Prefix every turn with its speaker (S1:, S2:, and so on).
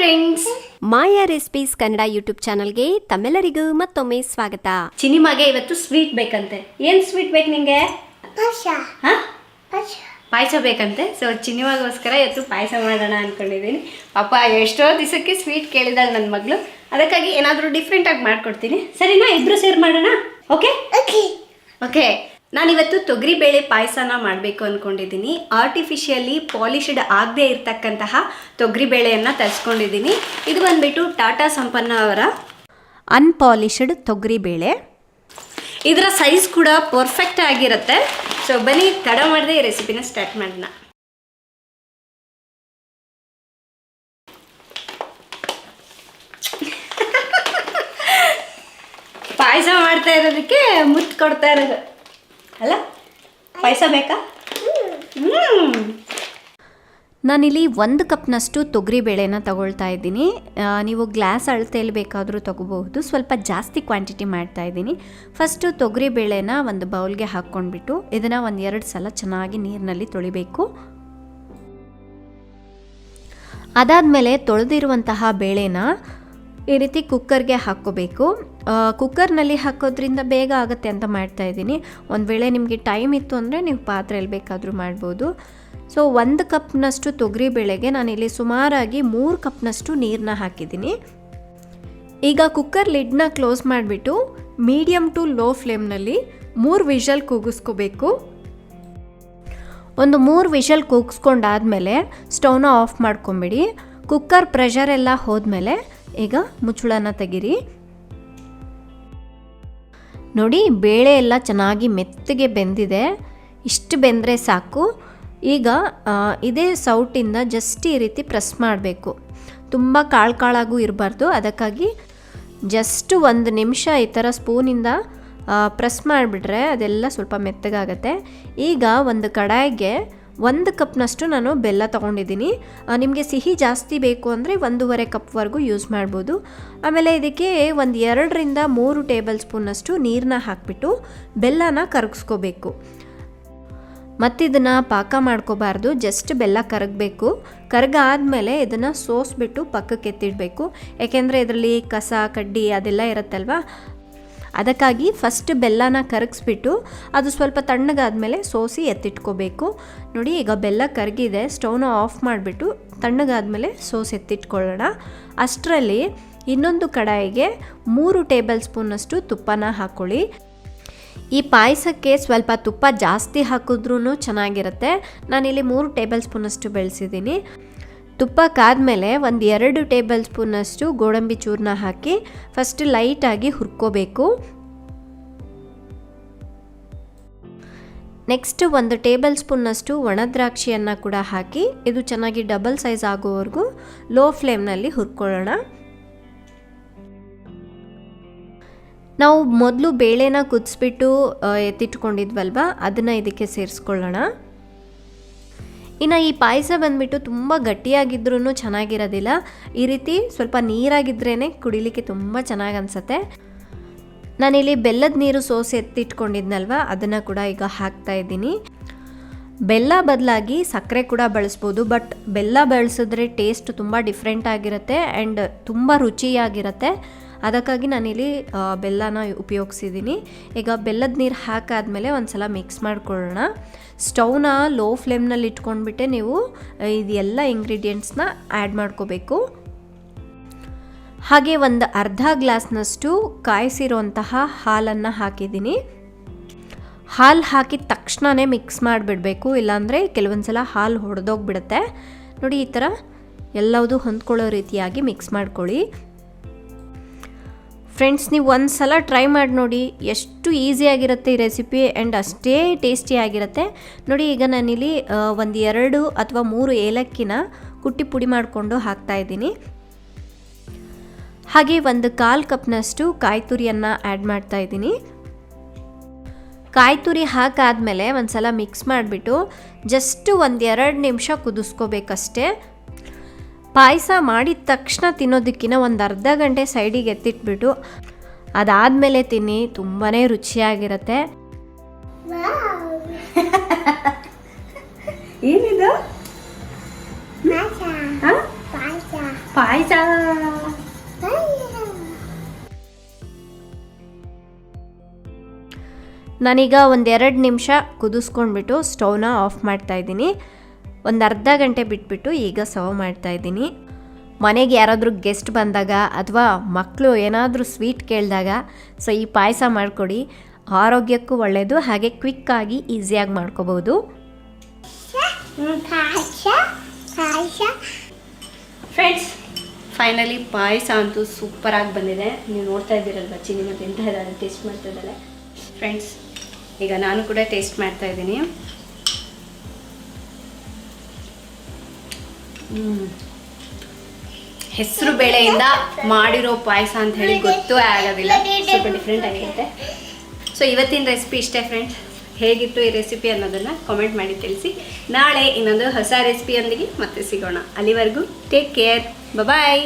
S1: Friends, ಮಾಯಾ recipes Kannada YouTube ಚಾನಲ್ಗೆ ತಮ್ಮೆಲ್ಲರಿಗೂ ಮತ್ತೊಮ್ಮೆ ಸ್ವಾಗತ. ಚಿನಿಮಾಗೆ ಇವತ್ತು ಸ್ವೀಟ್ ಬೇಕಂತೆ. ಏನು ಸ್ವೀಟ್ ಬೇಕು ನಿಂಗೆ? ಪಾಯಸ ಬೇಕಂತೆ. ಸೊ ಚಿನಿಮಾಗೋಸ್ಕರ ಇವತ್ತು ಪಾಯಸ ಮಾಡೋಣ ಅಂದ್ಕೊಂಡಿದ್ದೀನಿ. ಪಾಪ ಎಷ್ಟೋ ದಿವಸಕ್ಕೆ ಸ್ವೀಟ್ ಕೇಳಿದಾಳೆ ನನ್ನ ಮಗಳು. ಅದಕ್ಕಾಗಿ ಏನಾದರೂ ಡಿಫ್ರೆಂಟಾಗಿ ಮಾಡಿಕೊಡ್ತೀನಿ. ಸರಿನಾ? ಇಬ್ಬರು ಸೇರಿ ಮಾಡೋಣ. Okay okay. ನಾನಿವತ್ತು ತೊಗರಿಬೇಳೆ ಪಾಯಸನ ಮಾಡಬೇಕು ಅಂದ್ಕೊಂಡಿದ್ದೀನಿ. ಆರ್ಟಿಫಿಷಿಯಲಿ ಪಾಲಿಷ್ಡ್ ಆಗದೆ ಇರ್ತಕ್ಕಂತಹ ತೊಗರಿಬೇಳೆಯನ್ನು ತರಿಸ್ಕೊಂಡಿದ್ದೀನಿ. ಇದು ಬಂದುಬಿಟ್ಟು ಟಾಟಾ ಸಂಪನ್ನ ಅವರ ಅನ್ಪಾಲಿಷ್ಡ್ ತೊಗರಿಬೇಳೆ. ಇದರ ಸೈಜ್ ಕೂಡ ಪರ್ಫೆಕ್ಟ್ ಆಗಿರುತ್ತೆ. ಸೊ ಬನ್ನಿ, ತಡ ಮಾಡದೆ ಈ ರೆಸಿಪಿನ ಸ್ಟಾರ್ಟ್ ಮಾಡೋಣ. ಪಾಯಸ ಮಾಡ್ತಾ ಇರೋದಕ್ಕೆ ಮುತ್ತು ಕೊಡ್ತಾ ಇರೋದು ಅಲ್ಲ? ಪಾಯಸ ಬೇಕಾ? ನಾನಿಲ್ಲಿ 1 ಕಪ್ನಷ್ಟು ತೊಗರಿಬೇಳೆನ ತಗೊಳ್ತಾ ಇದ್ದೀನಿ. ನೀವು ಗ್ಲಾಸ್ ಅಳತೆಯಲ್ಲಿ ಬೇಕಾದರೂ ತಗೋಬಹುದು. ಸ್ವಲ್ಪ ಜಾಸ್ತಿ ಕ್ವಾಂಟಿಟಿ ಮಾಡ್ತಾ ಇದ್ದೀನಿ. ಫಸ್ಟು ತೊಗರಿಬೇಳೆನ ಒಂದು ಬೌಲ್ಗೆ ಹಾಕ್ಕೊಂಡ್ಬಿಟ್ಟು ಇದನ್ನು 1-2 ಸಲ ಚೆನ್ನಾಗಿ ನೀರಿನಲ್ಲಿ ತೊಳಿಬೇಕು. ಅದಾದಮೇಲೆ ತೊಳೆದಿರುವಂತಹ ಬೇಳೆನ ಈ ರೀತಿ ಕುಕ್ಕರ್ಗೆ ಹಾಕ್ಕೋಬೇಕು. ಕುಕ್ಕರ್ನಲ್ಲಿ ಹಾಕೋದ್ರಿಂದ ಬೇಗ ಆಗುತ್ತೆ ಅಂತ ಮಾಡ್ತಾಯಿದ್ದೀನಿ. ಒಂದು ವೇಳೆ ನಿಮಗೆ ಟೈಮ್ ಇತ್ತು ಅಂದರೆ ನೀವು ಪಾತ್ರೆಯಲ್ಲಿ ಬೇಕಾದರೂ ಮಾಡ್ಬೋದು. ಸೊ 1 ಕಪ್ನಷ್ಟು ತೊಗರಿಬೇಳೆಗೆ ನಾನಿಲ್ಲಿ ಸುಮಾರಾಗಿ 3 ಕಪ್ನಷ್ಟು ನೀರನ್ನ ಹಾಕಿದ್ದೀನಿ. ಈಗ ಕುಕ್ಕರ್ ಲಿಡ್ನ ಕ್ಲೋಸ್ ಮಾಡಿಬಿಟ್ಟು ಮೀಡಿಯಮ್ ಟು ಲೋ ಫ್ಲೇಮ್ನಲ್ಲಿ 3 ವಿಷಲ್ ಕೂಗಿಸ್ಕೋಬೇಕು. ಒಂದು 3 ವಿಷಲ್ ಕೂಗಿಸ್ಕೊಂಡಾದ್ಮೇಲೆ ಸ್ಟವ್ನ ಆಫ್ ಮಾಡ್ಕೊಂಬಿಡಿ. ಕುಕ್ಕರ್ ಪ್ರೆಷರ್ ಎಲ್ಲ ಹೋದ್ಮೇಲೆ ಈಗ ಮುಚ್ಚಳನ ತೆಗೀರಿ. ನೋಡಿ, ಬೇಳೆ ಎಲ್ಲ ಚೆನ್ನಾಗಿ ಮೆತ್ತಗೆ ಬೆಂದಿದೆ. ಇಷ್ಟು ಬೆಂದರೆ ಸಾಕು. ಈಗ ಇದೇ ಸೌಟಿಂದ ಜಸ್ಟ್ ಈ ರೀತಿ ಪ್ರೆಸ್ ಮಾಡಬೇಕು. ತುಂಬ ಕಾಳಾಗೂ ಇರಬಾರ್ದು. ಅದಕ್ಕಾಗಿ ಜಸ್ಟ್ 1 ನಿಮಿಷ ಈ ಥರ ಸ್ಪೂನಿಂದ ಪ್ರೆಸ್ ಮಾಡಿಬಿಟ್ರೆ ಅದೆಲ್ಲ ಸ್ವಲ್ಪ ಮೆತ್ತಗಾಗತ್ತೆ. ಈಗ ಒಂದು ಕಡಾಯಿಗೆ 1 ಕಪ್ನಷ್ಟು ನಾನು ಬೆಲ್ಲ ತೊಗೊಂಡಿದ್ದೀನಿ. ನಿಮಗೆ ಸಿಹಿ ಜಾಸ್ತಿ ಬೇಕು ಅಂದರೆ 1.5 ಕಪ್ವರೆಗೂ ಯೂಸ್ ಮಾಡ್ಬೋದು. ಆಮೇಲೆ ಇದಕ್ಕೆ 2-3 ಟೇಬಲ್ ಸ್ಪೂನಷ್ಟು ನೀರನ್ನ ಹಾಕಿಬಿಟ್ಟು ಬೆಲ್ಲನ ಕರಗಿಸ್ಕೋಬೇಕು. ಮತ್ತಿದನ್ನು ಪಾಕ ಮಾಡ್ಕೋಬಾರ್ದು. ಜಸ್ಟ್ ಬೆಲ್ಲ ಕರಗಬೇಕು. ಕರಗಾದ್ಮೇಲೆ ಇದನ್ನು ಸೋಸ್ಬಿಟ್ಟು ಪಕ್ಕಕ್ಕೆ ಎತ್ತಿಡಬೇಕು. ಯಾಕೆಂದರೆ ಇದರಲ್ಲಿ ಕಸ ಕಡ್ಡಿ ಅದೆಲ್ಲ ಇರುತ್ತಲ್ವ. ಅದಕ್ಕಾಗಿ ಫಸ್ಟ್ ಬೆಲ್ಲನ ಕರಗಿಸ್ಬಿಟ್ಟು ಅದು ಸ್ವಲ್ಪ ತಣ್ಣಗಾದ್ಮೇಲೆ ಸೋಸಿ ಎತ್ತಿಟ್ಕೋಬೇಕು. ನೋಡಿ, ಈಗ ಬೆಲ್ಲ ಕರಗಿದೆ. ಸ್ಟವ್ನ ಆಫ್ ಮಾಡಿಬಿಟ್ಟು ತಣ್ಣಗಾದ್ಮೇಲೆ ಸೋಸಿ ಎತ್ತಿಟ್ಕೊಳ್ಳೋಣ. ಅಷ್ಟರಲ್ಲಿ ಇನ್ನೊಂದು ಕಡಾಯಿಗೆ 3 ಟೇಬಲ್ ಸ್ಪೂನಷ್ಟು ತುಪ್ಪನ ಹಾಕ್ಕೊಳ್ಳಿ. ಈ ಪಾಯಸಕ್ಕೆ ಸ್ವಲ್ಪ ತುಪ್ಪ ಜಾಸ್ತಿ ಹಾಕಿದ್ರೂ ಚೆನ್ನಾಗಿರುತ್ತೆ. ನಾನಿಲ್ಲಿ 3 ಟೇಬಲ್ ಸ್ಪೂನಷ್ಟು ಬೆಳೆಸಿದ್ದೀನಿ. ತುಪ್ಪ ಕಾದ್ಮೇಲೆ 1-2 ಟೇಬಲ್ ಸ್ಪೂನಷ್ಟು ಗೋಡಂಬಿ ಚೂರನ್ನ ಹಾಕಿ ಫಸ್ಟ್ ಲೈಟಾಗಿ ಹುರ್ಕೋಬೇಕು. ನೆಕ್ಸ್ಟ್ 1 ಟೇಬಲ್ ಸ್ಪೂನ್ನಷ್ಟು ಒಣ ದ್ರಾಕ್ಷಿಯನ್ನು ಕೂಡ ಹಾಕಿ ಇದು ಚೆನ್ನಾಗಿ ಡಬಲ್ ಸೈಜ್ ಆಗೋವರೆಗೂ ಲೋ ಫ್ಲೇಮ್ನಲ್ಲಿ ಹುರ್ಕೊಳ್ಳೋಣ. ನಾವು ಮೊದಲು ಬೇಳೆನ ಕುದಿಸ್ಬಿಟ್ಟು ಎತ್ತಿಟ್ಕೊಂಡಿದ್ವಲ್ವ, ಅದನ್ನು ಇದಕ್ಕೆ ಸೇರಿಸ್ಕೊಳ್ಳೋಣ. ಇನ್ನು ಈ ಪಾಯಸ ಬಂದುಬಿಟ್ಟು ತುಂಬ ಗಟ್ಟಿಯಾಗಿದ್ರೂ ಚೆನ್ನಾಗಿರೋದಿಲ್ಲ. ಈ ರೀತಿ ಸ್ವಲ್ಪ ನೀರಾಗಿದ್ರೇ ಕುಡಿಲಿಕ್ಕೆ ತುಂಬ ಚೆನ್ನಾಗಿ ಅನಿಸುತ್ತೆ. ನಾನಿಲ್ಲಿ ಬೆಲ್ಲದ ನೀರು ಸೋಸಿ ಎತ್ತಿಟ್ಕೊಂಡಿದ್ನಲ್ವ, ಅದನ್ನು ಕೂಡ ಈಗ ಹಾಕ್ತಾಯಿದ್ದೀನಿ. ಬೆಲ್ಲ ಬದಲಾಗಿ ಸಕ್ಕರೆ ಕೂಡ ಬಳಸ್ಬೋದು. ಬಟ್ ಬೆಲ್ಲ ಬಳಸಿದ್ರೆ ಟೇಸ್ಟ್ ತುಂಬ ಡಿಫ್ರೆಂಟ್ ಆಗಿರುತ್ತೆ ಆ್ಯಂಡ್ ತುಂಬ ರುಚಿಯಾಗಿರುತ್ತೆ. ಅದಕ್ಕಾಗಿ ನಾನಿಲ್ಲಿ ಬೆಲ್ಲನ ಉಪಯೋಗಿಸಿದ್ದೀನಿ. ಈಗ ಬೆಲ್ಲದ ನೀರು ಹಾಕಾದ್ಮೇಲೆ ಒಂದು ಸಲ ಮಿಕ್ಸ್ ಮಾಡ್ಕೊಳ್ಳೋಣ. ಸ್ಟವ್ನ ಲೋ ಫ್ಲೇಮ್ನಲ್ಲಿ ಇಟ್ಕೊಂಡ್ಬಿಟ್ಟೆ ನೀವು ಇದೆಲ್ಲ ಇಂಗ್ರೀಡಿಯೆಂಟ್ಸ್ನ ಆ್ಯಡ್ ಮಾಡ್ಕೋಬೇಕು. ಹಾಗೆ 1/2 ಗ್ಲಾಸ್ನಷ್ಟು ಕಾಯಿಸಿರೋಂತಹ ಹಾಲನ್ನು ಹಾಕಿದ್ದೀನಿ. ಹಾಲು ಹಾಕಿದ ತಕ್ಷಣವೇ ಮಿಕ್ಸ್ ಮಾಡಿಬಿಡಬೇಕು, ಇಲ್ಲಾಂದರೆ ಕೆಲವೊಂದು ಸಲ ಹಾಲು ಹೊಡೆದೋಗ್ಬಿಡುತ್ತೆ. ನೋಡಿ, ಈ ಥರ ಎಲ್ಲವುದು ಹೊಂದ್ಕೊಳ್ಳೋ ರೀತಿಯಾಗಿ ಮಿಕ್ಸ್ ಮಾಡ್ಕೊಳ್ಳಿ. ಫ್ರೆಂಡ್ಸ್, ನೀವು ಒಂದು ಸಲ ಟ್ರೈ ಮಾಡಿ ನೋಡಿ, ಎಷ್ಟು ಈಸಿಯಾಗಿರುತ್ತೆ ಈ ರೆಸಿಪಿ ಆ್ಯಂಡ್ ಅಷ್ಟೇ ಟೇಸ್ಟಿಯಾಗಿರುತ್ತೆ. ನೋಡಿ, ಈಗ ನಾನಿಲ್ಲಿ 1-2 ಅಥವಾ 3 ಏಲಕ್ಕಿನ ಕುಟ್ಟಿ ಪುಡಿ ಮಾಡಿಕೊಂಡು ಹಾಕ್ತಾಯಿದ್ದೀನಿ. ಹಾಗೆ 1/4 ಕಪ್ನಷ್ಟು ಕಾಯಿ ತುರಿಯನ್ನು ಆ್ಯಡ್ ಮಾಡ್ತಾಯಿದ್ದೀನಿ. ಕಾಯಿ ತುರಿ ಹಾಕಾದ್ಮೇಲೆ ಒಂದು ಸಲ ಮಿಕ್ಸ್ ಮಾಡಿಬಿಟ್ಟು ಜಸ್ಟ್ 1-2 ನಿಮಿಷ ಕುದಿಸ್ಕೋಬೇಕಷ್ಟೇ. ಪಾಯಸ ಮಾಡಿದ ತಕ್ಷಣ ತಿನ್ನೋದಕ್ಕಿಂತ 1/2 ಗಂಟೆ ಸೈಡಿಗೆ ಎತ್ತಿಟ್ಬಿಟ್ಟು ಅದಾದಮೇಲೆ ತಿನ್ನಿ, ತುಂಬಾ ರುಚಿಯಾಗಿರುತ್ತೆ. ಏನಿದು?
S2: ಪಾಯಸ.
S1: ನಾನೀಗ ಒಂದೆರಡು ನಿಮಿಷ ಕುದಿಸ್ಕೊಂಡ್ಬಿಟ್ಟು ಸ್ಟವ್ನ ಆಫ್ ಮಾಡ್ತಾಯಿದ್ದೀನಿ. ಒಂದು ಅರ್ಧ ಗಂಟೆ ಬಿಟ್ಬಿಟ್ಟು ಈಗ ಸರ್ವ್ ಮಾಡ್ತಾಯಿದ್ದೀನಿ. ಮನೆಗೆ ಯಾರಾದರೂ ಗೆಸ್ಟ್ ಬಂದಾಗ ಅಥವಾ ಮಕ್ಕಳು ಏನಾದರೂ ಸ್ವೀಟ್ ಕೇಳಿದಾಗ ಸೊ ಈ ಪಾಯಸ ಮಾಡಿಕೊಡಿ. ಆರೋಗ್ಯಕ್ಕೂ ಒಳ್ಳೆಯದು, ಹಾಗೆ ಕ್ವಿಕ್ಕಾಗಿ ಈಸಿಯಾಗಿ ಮಾಡ್ಕೋಬೋದು.
S2: ಫ್ರೆಂಡ್ಸ್, ಫೈನಲಿ ಪಾಯಸ ಅಂತೂ ಸೂಪರಾಗಿ ಬಂದಿದೆ. ನೀವು ನೋಡ್ತಾ ಇದ್ದೀರಲ್ವ, ಚಿನ್ನಿ ಮತ್ತು ಎಂತ ಇದ್ದಾರೆ ಟೇಸ್ಟ್ ಮಾಡ್ತಾ ಇದ್ದಾಳೆ. ಫ್ರೆಂಡ್ಸ್, ಈಗ ನಾನು ಕೂಡ ಟೇಸ್ಟ್ ಮಾಡ್ತಾ ಇದ್ದೀನಿ. ಹೆಸರು ಬೇಳೆಯಿಂದ ಮಾಡಿರೋ ಪಾಯಸ ಅಂತ ಹೇಳಿ ಗೊತ್ತೂ ಆಗೋದಿಲ್ಲ, ಸ್ವಲ್ಪ ಡಿಫ್ರೆಂಟ್ ಆಗಿರುತ್ತೆ. ಸೊ ಇವತ್ತಿನ ರೆಸಿಪಿ ಇಷ್ಟೇ ಫ್ರೆಂಡ್ಸ್. ಹೇಗಿತ್ತು ಈ ರೆಸಿಪಿ ಅನ್ನೋದನ್ನು ಕಾಮೆಂಟ್ ಮಾಡಿ ತಿಳಿಸಿ. ನಾಳೆ ಇನ್ನೊಂದು ಹೊಸ ರೆಸಿಪಿಯೊಂದಿಗೆ ಮತ್ತೆ ಸಿಗೋಣ. ಅಲ್ಲಿವರೆಗೂ ಟೇಕ್ ಕೇರ್, ಬಾಯ್.